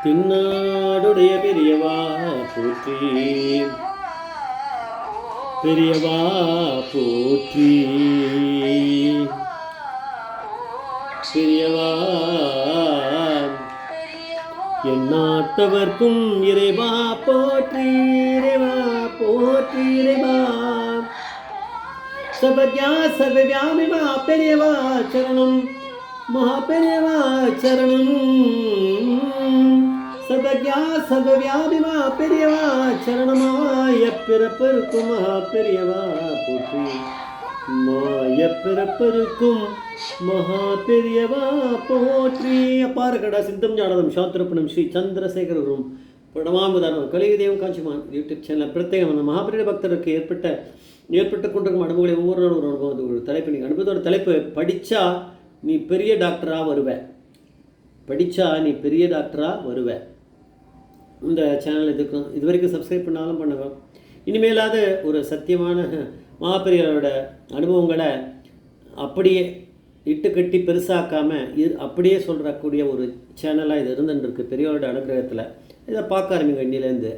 தென்னாடுடைய பெரியவா போற்றி, பெரியவா போற்றி, பெரியவா எந்நாட்டவர்க்கும் இறைவா போற்றி, இறைவா போற்றி, இறைவா சர்வஜா சர்வவியாபிமா பெரியவா சரணம், மகா பெரியவா சரணம், சர்வஜா சர்வவியாபிமா பெரியவா சரணமாய பிறப்பருக்கும் மகா பெரியவா போற்றி, மாய பிறப்பருக்கும் மகா பெரியவா போற்றி. அப்பாரகடா சித்தம் ஞானதம் சாத்திரப்பணம் ஸ்ரீ சந்திரசேகரரும் படமாமுதாரம் கலியுதேவம் காஞ்சிமான் யூடியூப் சேனல் பிரத்யேகம் அந்த மகாபெரிய பக்தருக்கு ஏற்பட்டு கொண்டிருக்கும் அனுபவங்களை ஒவ்வொரு நாளும் ஒரு அனுபவம். ஒரு தலைப்பு நீங்கள் அனுபவத்தோட தலைப்பு படித்தா நீ பெரிய டாக்டராக வருவ, படித்தா நீ பெரிய டாக்டராக வருவ. இந்த சேனல் இது வரைக்கும் சப்ஸ்கிரைப் பண்ணாலும் பண்ணுங்க. இனிமேலாவது ஒரு சத்தியமான மகாபெரியோட அனுபவங்களை அப்படியே இட்டு கட்டி பெருசாக்காமல் அப்படியே சொல்கிறக்கூடிய ஒரு சேனலாக இது இருந்துருக்கு பெரியோட அனுகிரகத்தில். இதை பார்க்க ஆரம்பிங்க இன்னிலேருந்து.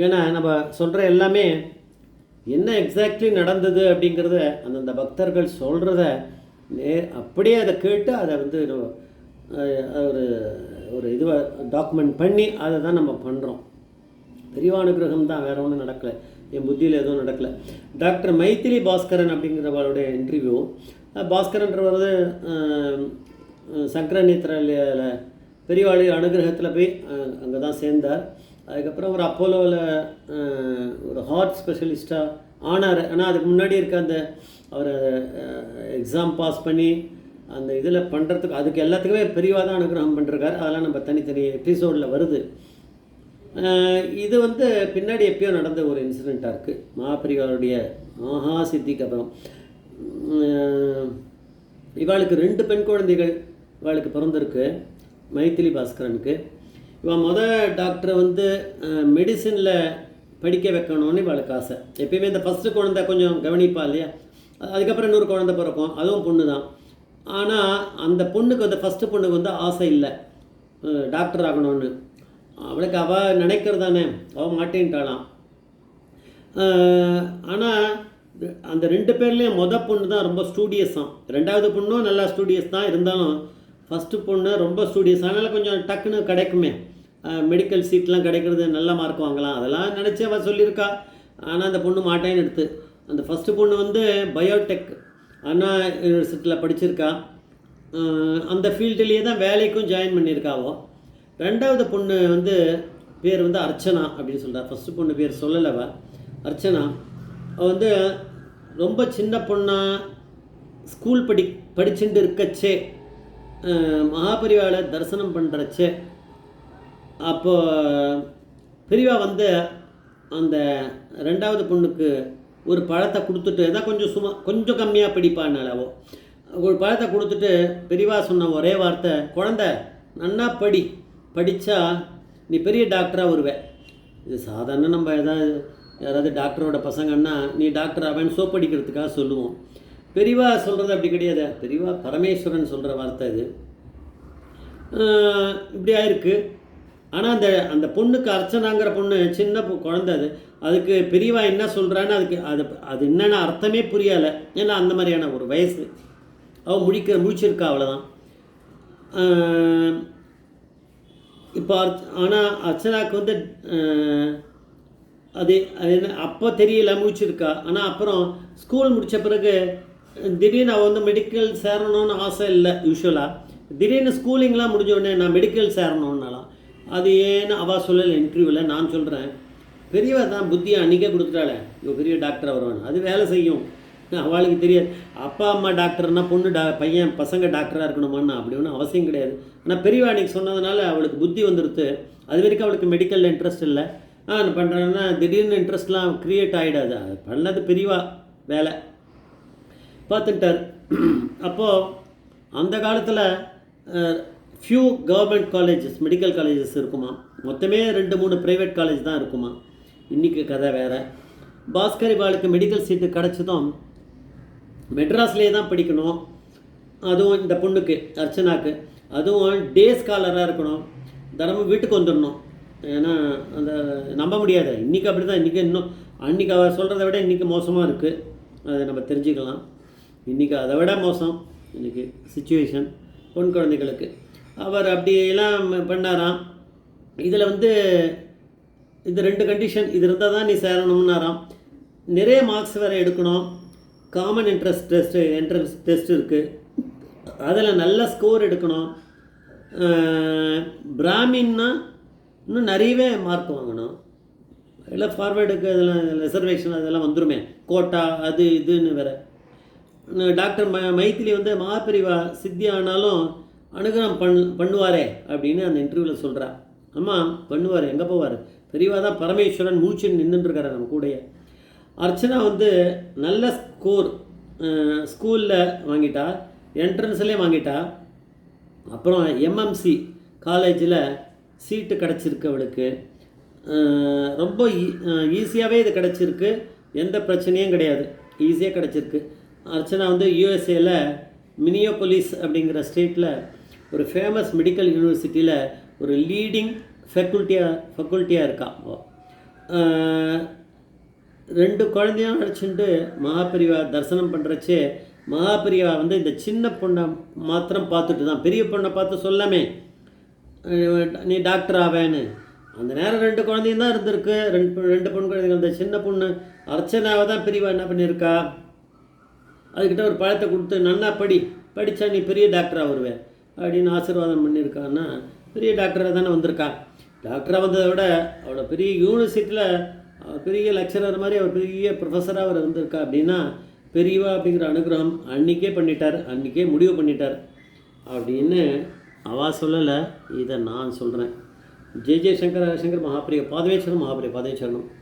ஏன்னா நம்ம சொல்கிற எல்லாமே என்ன எக்ஸாக்ட்லி நடந்தது அப்படிங்கிறத அந்தந்த பக்தர்கள் சொல்கிறத அப்படியே அதை கேட்டு அதை வந்து ஒரு இதுவை டாக்குமெண்ட் பண்ணி அதை தான் நம்ம பண்ணுறோம். பெரிய அனுகிரகம் தான், வேறு ஒன்றும் நடக்கலை, என் புத்தியில் எதுவும் நடக்கலை. டாக்டர் மைத்திலி பாஸ்கரன் அப்படிங்கிறவருடைய இன்டர்வியூ. பாஸ்கரன்றவர் சங்கரநேத்திராலயில் பெரியவாளி அனுகிரகத்தில் போய் அங்கே தான் சேர்ந்தார். அதுக்கப்புறம் ஒரு அப்போலோவில் ஒரு ஹார்ட் ஸ்பெஷலிஸ்ட்டாக ஆனார். ஆனால் அதுக்கு முன்னாடி இருக்க அந்த அவர் எக்ஸாம் பாஸ் பண்ணி அந்த இதில் பண்ணுறதுக்கு அதுக்கு எல்லாத்துக்குமே பெரியவா தான் அனுகிரகம் பண்ணிருக்கார். அதெல்லாம் நம்ம தனித்தனி எபிசோடில் வருது. இது வந்து பின்னாடி எப்பயோ நடந்த ஒரு இன்சிடெண்ட்டாக இருக்குது. மகாபெரிவாருடைய மகா சித்திக்கு அப்புறம் இவாளுக்கு 2 பெண் குழந்தைகள் இவாளுக்கு பிறந்திருக்கு, மைத்திலி பாஸ்கரனுக்கு. இவன் டாக்டரை வந்து மெடிசனில் படிக்க வைக்கணும்னு இவளுக்கு ஆசை. எப்பயுமே இந்த ஃபஸ்ட்டு குழந்தை கொஞ்சம் கவனிப்பா இல்லையா, அதுக்கப்புறம் இன்னொரு குழந்தை பிறக்கும், அதுவும் பொண்ணு தான். ஆனால் அந்த பொண்ணுக்கு வந்து ஃபஸ்ட்டு பொண்ணுக்கு வந்து ஆசை இல்லை டாக்டர் ஆகணும்னு. அவளுக்கு அவள் நினைக்கிறதானே, அவள் மாட்டேன்ட்டாளாம். ஆனால் அந்த 2 பேர்லேயும் பொண்ணு தான் ரொம்ப ஸ்டூடியஸாம். 2வது பொண்ணும் நல்லா ஸ்டூடியஸ் தான், இருந்தாலும் ஃபஸ்ட்டு பொண்ணு ரொம்ப ஸ்டூடியஸ். அதனால் கொஞ்சம் டக்குன்னு கிடைக்குமே, மெடிக்கல் சீட்லாம் கிடைக்கிறது, நல்ல மார்க் வாங்கலாம், அதெல்லாம் நினச்சி அவள் சொல்லியிருக்கா. ஆனால் அந்த பொண்ணு மாட்டேன்னு எடுத்து. அந்த ஃபஸ்ட்டு பொண்ணு வந்து பயோடெக் அண்ணா யூனிவர்சிட்டியில் படிச்சிருக்கா. அந்த ஃபீல்டுலேயே தான் வேலைக்கும் ஜாயின் பண்ணியிருக்காவோ. 2வது பொண்ணு வந்து பேர் வந்து அர்ச்சனா அப்படின்னு சொல்கிறா. ஃபஸ்ட்டு பொண்ணு பேர் சொல்லலவ, அர்ச்சனா. அவள் வந்து ரொம்ப சின்ன பொண்ணாக ஸ்கூல் படிச்சுட்டு இருக்கச்சே மகாபெரிவாளை தரிசனம் பண்ணுறச்சே அப்போ பெரியவா வந்து அந்த 2வது பொண்ணுக்கு ஒரு பழத்தை கொடுத்துட்டு, தான் கொஞ்சம் கம்மியாக படிப்பான்னாலவோ ஒரு பழத்தை கொடுத்துட்டு பெரியவா சொன்ன ஒரே வார்த்தை, குழந்தை நன்னா படித்தா நீ பெரிய டாக்டராக வருவேன். இது சாதாரண நம்ம யாராவது டாக்டரோட பசங்கன்னா நீ டாக்டர் அவன் சோப்படிக்கிறதுக்காக சொல்லுவோம். பெரியவா சொல்கிறது அப்படி கிடையாது. பெரியவா பரமேஸ்வரன் சொல்கிற வார்த்தை இது. இப்படி ஆயிருக்கு. ஆனால் அந்த பொண்ணுக்கு அர்ச்சனாங்கிற பொண்ணு சின்ன குழந்தை, அதுக்கு பெரியவா என்ன சொல்கிறான்னு அது என்னென்ன அர்த்தமே புரியலை. ஏன்னா அந்த மாதிரியான ஒரு வயசு. அவள் முழிச்சிருக்கா, அவ்வளோதான். இப்போ ஆனால் அர்ச்சனாவுக்கு வந்து அது என்ன அப்போ தெரியல, முழிச்சிருக்கா. ஆனால் அப்புறம் ஸ்கூல் முடித்த பிறகு திடீர்னு அவள் வந்து மெடிக்கல் சேரணும்னு ஆசை இல்லை யூஸ்வலாக. திடீர்னு ஸ்கூலிங்லாம் முடிஞ்சோடனே நான் மெடிக்கல் சேரணுன்னாலாம். அது ஏன்னு அவள் சொல்லலை இன்டர்வியூவில். நான் சொல்கிறேன், பெரியவா தான் புத்தியை அன்றைக்கே கொடுத்துட்டாளே இவள் பெரிய டாக்டராக வருவான்னு. அது வேலை செய்யும், அவளுக்கு தெரியாது. அப்பா அம்மா டாக்டர்னா பொண்ணு பசங்க டாக்டராக இருக்கணுமான்னு அப்படி ஒன்றும் அவசியம் கிடையாது. ஆனால் பெரியவா அன்றைக்கி சொன்னதுனால அவளுக்கு புத்தி வந்துடுது. அது வரைக்கும் அவளுக்கு மெடிக்கலில் இன்ட்ரெஸ்ட் இல்லை. பண்ணுறேன்னா திடீர்னு இன்ட்ரெஸ்ட்லாம் க்ரியேட் ஆகிடாது. அது பண்ணது பெரியவா வேலை பார்த்துட்டார். அப்போது அந்த காலத்தில் few government colleges, medical colleges இருக்குமா, மொத்தமே 2-3 ப்ரைவேட் காலேஜ் தான் இருக்குமா. இன்றைக்கி கதை வேறு. பாஸ்கரிவாளுக்கு மெடிக்கல் சீட்டு கிடச்சதும் மெட்ராஸ்லேயே தான் படிக்கணும். அதுவும் இந்த பொண்ணுக்கு அர்ச்சனாக்கு அதுவும் டே ஸ்காலராக இருக்கணும். தினமும் வீட்டுக்கு வந்துடணும். ஏன்னா அந்த நம்ப முடியாது, இன்றைக்கி அப்படி தான், இன்றைக்கி இன்னும் அன்றைக்கி அவர் சொல்கிறத விட இன்றைக்கி மோசமாக இருக்குது. அதை நம்ம தெரிஞ்சுக்கலாம். இன்றைக்கி அதை விட மோசம் இன்றைக்கி சுச்சுவேஷன் பொன் குழந்தைகளுக்கு. அவர் அப்படியெல்லாம் பண்ணாராம். இதில் வந்து இந்த 2 கண்டிஷன் இது இருந்தால் தான் நீ சேரணும்னாராம். நிறைய மார்க்ஸ் வேறு எடுக்கணும். காமன் என்ட்ரன்ஸ் டெஸ்ட் இருக்குது, அதில் நல்ல ஸ்கோர் எடுக்கணும். பிராமின்னா இன்னும் நிறையவே மார்க் வாங்கணும். எல்லாம் ஃபார்வேர்டுக்கு அதெல்லாம் ரிசர்வேஷன் அதெல்லாம் வந்துருமே, கோட்டா அது இதுன்னு வேறு. டாக்டர் மைத்திலி வந்து மகாபெரிவா சித்தி ஆனாலும் அனுகிரகம் பண்ணுவாரே அப்படின்னு அந்த இன்டர்வியூவில் சொல்கிறா. ஆமாம் பண்ணுவார், எங்கே போவார், பெரியவா தான் பரமேஸ்வரன் மூச்சுன்னு நின்றுட்டுருக்காரு நம்ம கூடயே. அர்ச்சனா வந்து நல்ல ஸ்கோர் ஸ்கூலில் வாங்கிட்டா, என்ட்ரன்ஸ்லேயே வாங்கிட்டா. அப்புறம் எம்எம்சி காலேஜில் சீட்டு கிடச்சிருக்கு அவளுக்கு. ரொம்ப ஈஸியாகவே இது கிடச்சிருக்கு, எந்த பிரச்சனையும் கிடையாது, ஈஸியாக கிடச்சிருக்கு. அர்ச்சனா வந்து யூஎஸ்ஏல மினியோபோலிஸ் அப்படிங்கிற ஸ்டேட்டில் ஒரு ஃபேமஸ் மெடிக்கல் யூனிவர்சிட்டியில் ஒரு லீடிங் ஃபேக்கல்ட்டியாக இருக்கா. 2 குழந்தையும் அழைச்சிட்டு மகாபெரிவா தரிசனம் பண்ணுறச்சே மகாபெரிவா வந்து இந்த சின்ன பொண்ணை மாத்திரம் பார்த்துட்டு தான், பெரிய பொண்ணை பார்த்து சொல்லாமே நீ டாக்டர் ஆவேன்னு. அந்த நேரம் 2 குழந்தையும் தான் இருந்திருக்கு, 2 பொண்ணு குழந்தைங்க. அந்த சின்ன பொண்ணு அர்ச்சனாவை தான் பெரியவா என்ன பண்ணியிருக்கா, அதுக்கிட்ட ஒரு பழத்தை கொடுத்து நன்னா படித்தா நீ பெரிய டாக்டராக வருவேன் அப்படின்னு ஆசீர்வாதம் பண்ணியிருக்கான்னா பெரிய டாக்டராக தானே வந்திருக்கா. டாக்டராக வந்ததை விட அவளை பெரிய யூனிவர்சிட்டியில் பெரிய லெக்சரர் மாதிரி அவர் பெரிய ப்ரொஃபஸராக அவர் வந்திருக்கா. அப்படின்னா பெரியவா அப்படிங்கிற அனுகிரகம் அன்றைக்கே பண்ணிட்டார், அன்றைக்கே முடிவு பண்ணிட்டார் அப்படின்னு அவள் சொல்லலை, இதை நான் சொல்கிறேன். ஜெய ஜெய சங்கர சங்கர் மகாபிரிய பாதவேச்சரணம், மகாபிரிய பாதவேச்சரணம்.